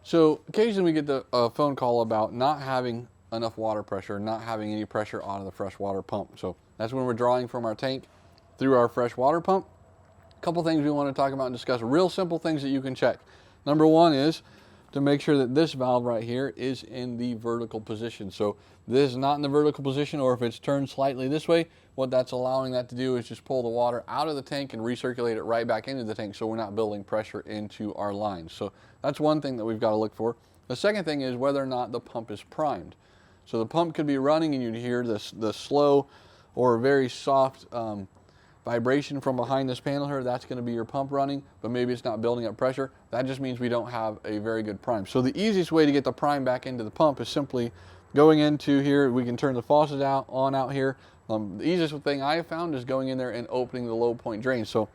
So occasionally we get a phone call about not having enough water pressure, not having any pressure out of the fresh water pump. So that's when we're drawing from our tank through our fresh water pump. A couple things we want to talk about and discuss, real simple things that you can check. Number one is to make sure that this valve right here is in the vertical position. So this is not in the vertical position, or if it's turned slightly this way, what that's allowing that to do is just pull the water out of the tank and recirculate it right back into the tank, so we're not building pressure into our lines. So that's one thing that we've got to look for. The second thing is whether or not the pump is primed. So the pump could be running and you'd hear the slow or very soft vibration from behind this panel here. That's going to be your pump running, but maybe it's not building up pressure. That just means we don't have a very good prime. So the easiest way to get the prime back into the pump is simply going into here. We can turn the faucet on out here. The easiest thing I have found is going in there and opening the low point drain. So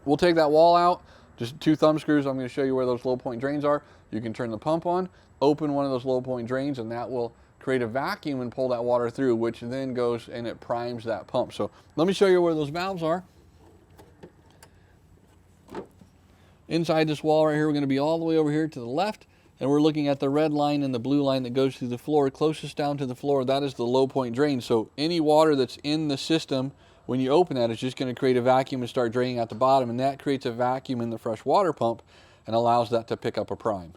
we'll take that wall out, just 2 thumb screws. I'm going to show you where those low point drains are. You can turn the pump on, open one of those low point drains, and that will create a vacuum and pull that water through, which then goes and it primes that pump. So let me show you where those valves are. Inside this wall right here, we're going to be all the way over here to the left, and we're looking at the red line and the blue line that goes through the floor. Closest down to the floor, that is the low point drain. So any water that's in the system, when you open that, it's just going to create a vacuum and start draining out the bottom, and that creates a vacuum in the fresh water pump and allows that to pick up a prime.